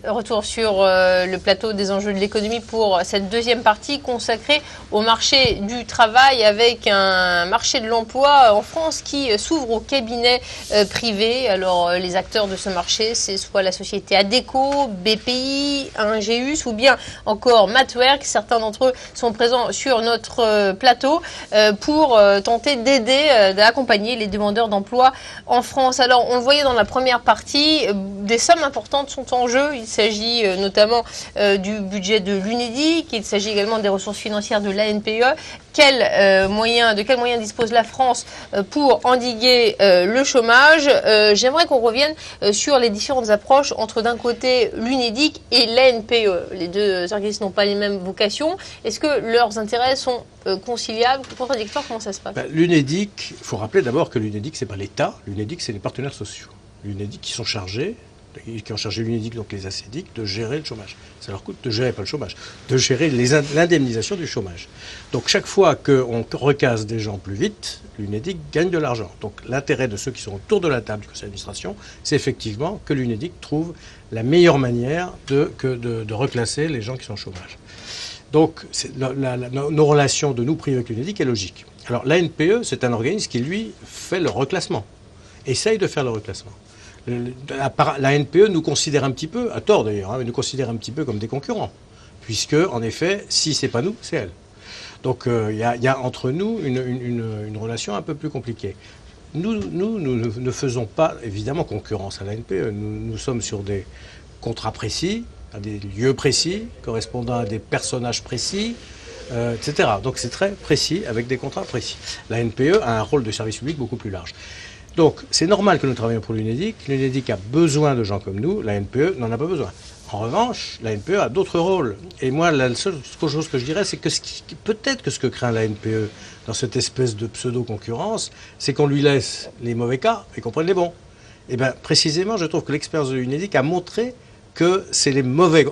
Retour sur le plateau des enjeux de l'économie pour cette deuxième partie consacrée au marché du travail avec un marché de l'emploi en France qui s'ouvre aux cabinets privés. Alors les acteurs de ce marché, c'est soit la société Adecco, BPI, Ingeus ou bien encore Mathwork. Certains d'entre eux sont présents sur notre plateau pour tenter d'aider, d'accompagner les demandeurs d'emploi en France. Alors on le voyait dans la première partie, des sommes importantes sont en jeu. Il s'agit notamment du budget de l'UNEDIC, il s'agit également des ressources financières de l'ANPE. De quels moyens dispose la France pour endiguer le chômage? J'aimerais qu'on revienne sur les différentes approches entre d'un côté l'UNEDIC et l'ANPE. Les deux organismes n'ont pas les mêmes vocations. Est-ce que leurs intérêts sont conciliables, contradictoires? Comment ça se passe? L'UNEDIC, il faut rappeler d'abord que l'UNEDIC, ce n'est pas l'État. L'UNEDIC, c'est les partenaires sociaux. L'UNEDIC qui ont chargé l'UNEDIC, donc les ACDIC, de gérer le chômage. Ça leur coûte de gérer, pas le chômage, de gérer l'indemnisation du chômage. Donc chaque fois qu'on recasse des gens plus vite, l'UNEDIC gagne de l'argent. Donc l'intérêt de ceux qui sont autour de la table du conseil d'administration, c'est effectivement que l'UNEDIC trouve la meilleure manière de reclasser les gens qui sont au chômage. Donc nos relations de nous privés avec l'UNEDIC est logique. Alors l'ANPE, c'est un organisme qui, lui, fait le reclassement, essaye de faire le reclassement. La NPE nous considère un petit peu, à tort d'ailleurs, mais nous considère un petit peu comme des concurrents, puisque, en effet, si c'est pas nous, c'est elle. Donc il y a entre nous une relation un peu plus compliquée. Nous ne faisons pas, évidemment, concurrence à la NPE. Nous sommes sur des contrats précis, à des lieux précis, correspondant à des personnages précis, etc. Donc c'est très précis, avec des contrats précis. La NPE a un rôle de service public beaucoup plus large. Donc, c'est normal que nous travaillions pour l'UNEDIC. L'UNEDIC a besoin de gens comme nous. La NPE n'en a pas besoin. En revanche, la NPE a d'autres rôles. Et moi, la seule chose que je dirais, c'est que peut-être que ce que craint la NPE dans cette espèce de pseudo-concurrence, c'est qu'on lui laisse les mauvais cas et qu'on prenne les bons. Et bien, précisément, je trouve que l'expérience de l'UNEDIC a montré que c'est les mauvais,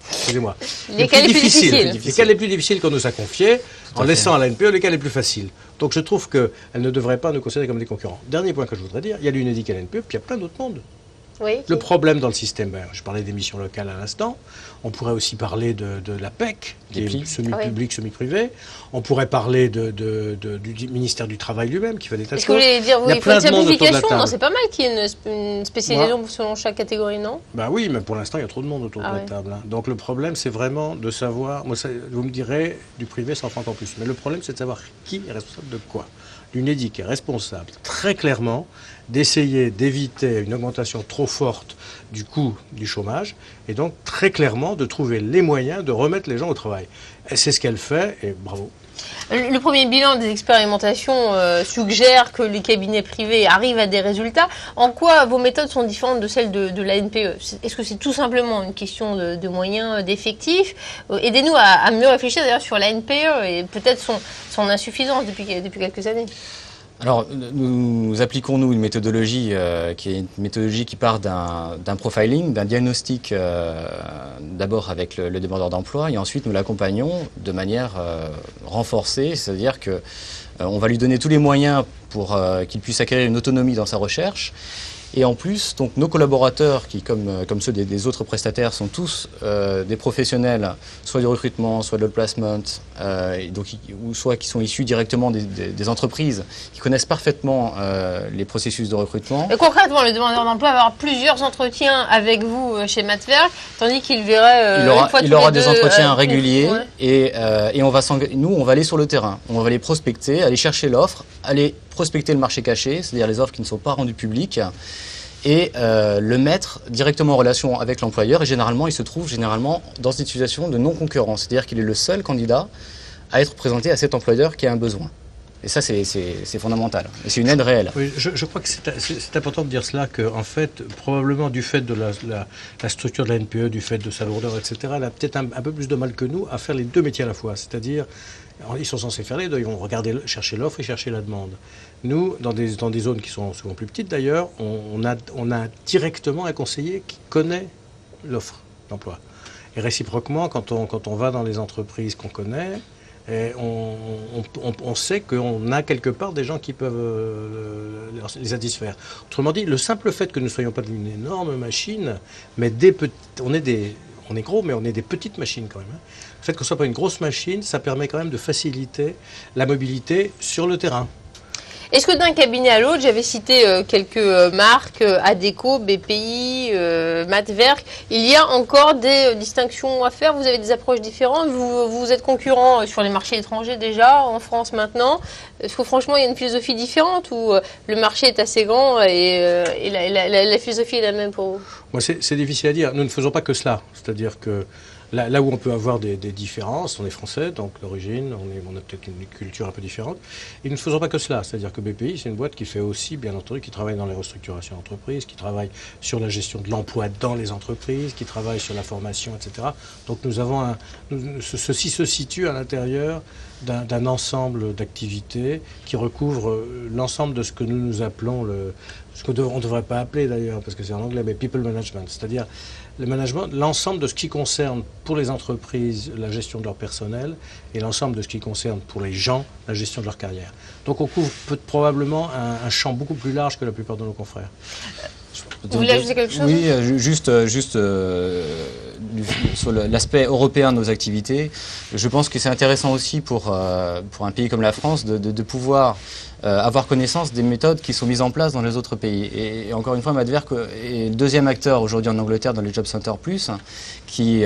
excusez-moi, les cas les plus difficiles. Les cas les plus difficiles qu'on nous a confiés, en laissant à la NPE les cas les plus faciles. Donc je trouve qu'elle ne devrait pas nous considérer comme des concurrents. Dernier point que je voudrais dire, il y a l'UNEDIC et la NPE, puis il y a plein d'autres mondes. Oui, Le problème dans le système, je parlais des missions locales à l'instant, on pourrait aussi parler de la PEC, qui est semi-public, semi-privé. On pourrait parler du ministère du Travail lui-même, qui fait des tas de choses. Est-ce que vous voulez dire, il faut une simplification? Non, c'est pas mal qu'il y ait une spécialisation selon chaque catégorie, non? Ben oui, mais pour l'instant, il y a trop de monde autour de la table. Hein. Donc le problème, c'est vraiment de savoir, vous me direz, du privé, ça en prend encore plus. Mais le problème, c'est de savoir qui est responsable de quoi. L'UNEDIC est responsable, très clairement, d'essayer d'éviter une augmentation trop forte du coût du chômage et donc très clairement de trouver les moyens de remettre les gens au travail. Et c'est ce qu'elle fait et bravo. Le premier bilan des expérimentations suggère que les cabinets privés arrivent à des résultats. En quoi vos méthodes sont différentes de celles de la NPE? Est-ce que c'est tout simplement une question de moyens, d'effectifs? Aidez-nous à mieux réfléchir d'ailleurs sur la NPE et peut-être son insuffisance depuis quelques années. Alors, nous appliquons, une méthodologie qui est une méthodologie qui part d'un profiling, d'un diagnostic d'abord avec le demandeur d'emploi et ensuite nous l'accompagnons de manière renforcée, c'est-à-dire que on va lui donner tous les moyens pour qu'il puisse acquérir une autonomie dans sa recherche. Et en plus, donc, nos collaborateurs, qui comme ceux des autres prestataires, sont tous des professionnels, soit du recrutement, soit de placement, ou soit qui sont issus directement des entreprises, qui connaissent parfaitement les processus de recrutement. Et concrètement, le demandeur d'emploi va avoir plusieurs entretiens avec vous chez Mathwork, tandis qu'il verrait il aura des entretiens réguliers et nous, on va aller sur le terrain. On va aller prospecter, aller chercher l'offre, aller prospecter le marché caché, c'est-à-dire les offres qui ne sont pas rendues publiques, et le mettre directement en relation avec l'employeur. Et généralement, il se trouve dans une situation de non-concurrence, c'est-à-dire qu'il est le seul candidat à être présenté à cet employeur qui a un besoin. Et ça, c'est fondamental. Et c'est une aide réelle. Oui, je crois que c'est important de dire cela, qu'en fait, probablement du fait de la structure de la NPE, du fait de sa lourdeur, etc., elle a peut-être un peu plus de mal que nous à faire les deux métiers à la fois. C'est-à-dire, ils sont censés faire les deux, ils vont chercher l'offre et chercher la demande. Nous, dans des zones qui sont souvent plus petites d'ailleurs, on a directement un conseiller qui connaît l'offre d'emploi. Et réciproquement, quand on va dans les entreprises qu'on connaît, Et on sait qu'on a quelque part des gens qui peuvent les satisfaire. Autrement dit, le simple fait que nous ne soyons pas une énorme machine, mais on est gros, mais on est des petites machines quand même. Le fait qu'on ne soit pas une grosse machine, ça permet quand même de faciliter la mobilité sur le terrain. Est-ce que d'un cabinet à l'autre, j'avais cité quelques marques, Adecco, BPI, Matwerk, il y a encore des distinctions à faire? Vous avez des approches différentes? Vous êtes concurrent sur les marchés étrangers déjà, en France maintenant. Est-ce que franchement, il y a une philosophie différente ou le marché est assez grand et la philosophie est la même pour vous? Moi, c'est difficile à dire. Nous ne faisons pas que cela. C'est-à-dire que là où on peut avoir des différences, on est français, donc d'origine, on a peut-être une culture un peu différente. Et nous ne faisons pas que cela. C'est-à-dire que BPI, c'est une boîte qui fait aussi, bien entendu, qui travaille dans les restructurations d'entreprises, qui travaille sur la gestion de l'emploi dans les entreprises, qui travaille sur la formation, etc. Donc nous avons ceci se situe à l'intérieur d'un ensemble d'activités qui recouvre l'ensemble de ce que nous appelons ce qu'on ne devrait pas appeler d'ailleurs, parce que c'est en anglais, mais people management, c'est-à-dire le management, l'ensemble de ce qui concerne pour les entreprises la gestion de leur personnel et l'ensemble de ce qui concerne pour les gens la gestion de leur carrière. Donc on couvre probablement un champ beaucoup plus large que la plupart de nos confrères. Vous voulez ajouter quelque chose? Oui, juste sur l'aspect européen de nos activités. Je pense que c'est intéressant aussi pour un pays comme la France de pouvoir avoir connaissance des méthodes qui sont mises en place dans les autres pays. Et encore une fois, Matwerk est le deuxième acteur aujourd'hui en Angleterre dans les Job Center Plus qui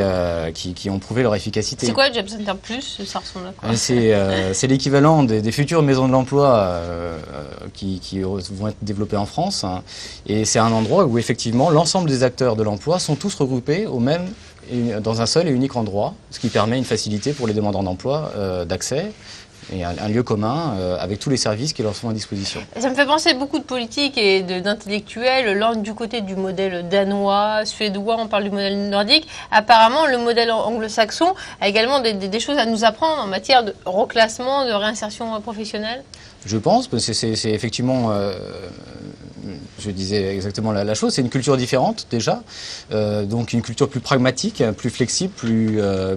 ont prouvé leur efficacité. C'est quoi le Job Center Plus? Ça ressemble à quoi? C'est l'équivalent des futures maisons de l'emploi qui vont être développées en France. Hein. Et c'est un endroit où effectivement l'ensemble des acteurs de l'emploi sont tous regroupés dans un seul et unique endroit, ce qui permet une facilité pour les demandeurs d'emploi d'accès et un lieu commun avec tous les services qui leur sont à disposition. Ça me fait penser beaucoup de politique et d'intellectuels, l'un du côté du modèle danois, suédois, on parle du modèle nordique. Apparemment, le modèle anglo-saxon a également des choses à nous apprendre en matière de reclassement, de réinsertion professionnelle. Je pense, parce que c'est effectivement, je disais exactement la chose, c'est une culture différente déjà, donc une culture plus pragmatique, plus flexible,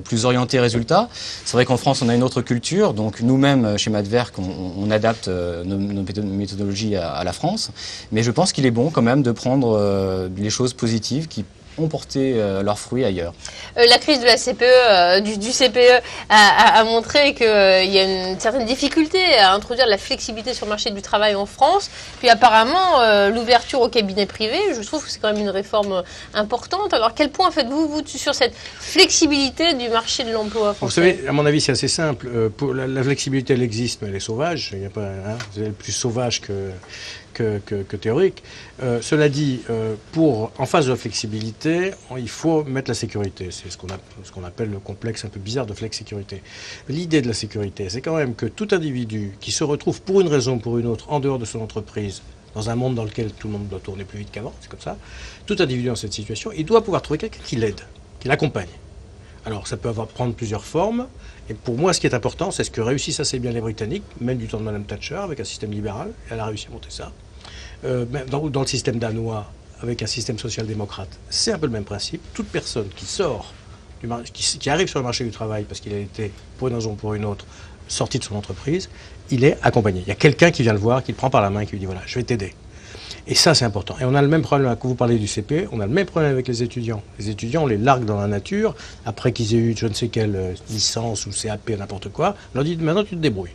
plus orientée résultat. C'est vrai qu'en France on a une autre culture, donc nous-mêmes chez Matwerk on adapte nos méthodologies à la France, mais je pense qu'il est bon quand même de prendre les choses positives qui ont porté leurs fruits ailleurs. La crise de la CPE, du CPE a montré qu'il y a une certaine difficulté à introduire de la flexibilité sur le marché du travail en France. Puis apparemment, l'ouverture au cabinet privé, je trouve que c'est quand même une réforme importante. Alors quel point faites-vous sur cette flexibilité du marché de l'emploi français? Vous savez, à mon avis, c'est assez simple. Pour la flexibilité, elle existe, mais elle est sauvage. Il n'y a pas, vous avez plus sauvage que théorique. Cela dit, en phase de flexibilité, il faut mettre la sécurité. C'est ce qu'on appelle le complexe un peu bizarre de flex-sécurité. L'idée de la sécurité, c'est quand même que tout individu qui se retrouve pour une raison ou pour une autre en dehors de son entreprise, dans un monde dans lequel tout le monde doit tourner plus vite qu'avant, c'est comme ça, tout individu dans cette situation, il doit pouvoir trouver quelqu'un qui l'aide, qui l'accompagne. Alors ça peut prendre plusieurs formes, et pour moi ce qui est important, c'est ce que réussissent assez bien les Britanniques, même du temps de Mme Thatcher, avec un système libéral, et elle a réussi à monter ça. Dans le système danois, avec un système social-démocrate, c'est un peu le même principe. Toute personne qui arrive sur le marché du travail parce qu'il a été, pour une raison ou pour une autre, sorti de son entreprise, il est accompagné. Il y a quelqu'un qui vient le voir, qui le prend par la main et qui lui dit voilà, je vais t'aider. Et ça, c'est important. Et on a le même problème, quand vous parlez du CPE, on a le même problème avec les étudiants. Les étudiants, on les largue dans la nature, après qu'ils aient eu je ne sais quelle licence ou CAP, n'importe quoi, on leur dit maintenant tu te débrouilles.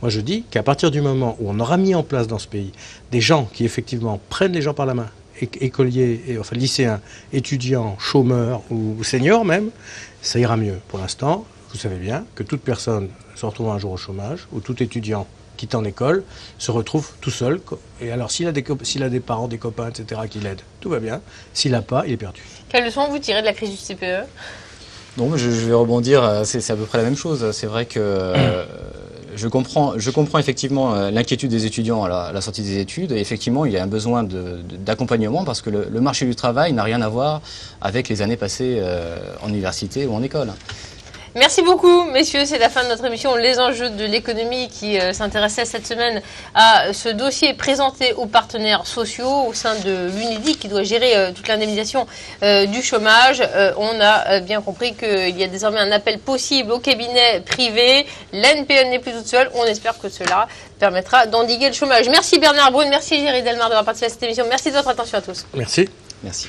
Moi je dis qu'à partir du moment où on aura mis en place dans ce pays des gens qui effectivement prennent les gens par la main, écoliers, enfin lycéens, étudiants, chômeurs ou seniors même, ça ira mieux. Pour l'instant, vous savez bien que toute personne se retrouvant un jour au chômage, ou tout étudiant quittant l'école, se retrouve tout seul. Et alors, s'il a des parents, des copains, etc., qui l'aident, tout va bien. S'il n'a pas, il est perdu. Quelle leçon vous tirez de la crise du CPE? Non, mais je vais rebondir, c'est à peu près la même chose. C'est vrai que je comprends effectivement l'inquiétude des étudiants à la sortie des études. Et effectivement, il y a un besoin d'accompagnement parce que le marché du travail n'a rien à voir avec les années passées en université ou en école. Merci beaucoup, messieurs. C'est la fin de notre émission Les enjeux de l'économie qui s'intéressait cette semaine à ce dossier présenté aux partenaires sociaux au sein de l'UNEDIC qui doit gérer toute l'indemnisation du chômage. On a bien compris qu'il y a désormais un appel possible au cabinet privé. L'ANPE n'est plus toute seule. On espère que cela permettra d'endiguer le chômage. Merci Bernard Brune, merci Géry Delmar d'avoir participé à cette émission. Merci de votre attention à tous. Merci. Merci.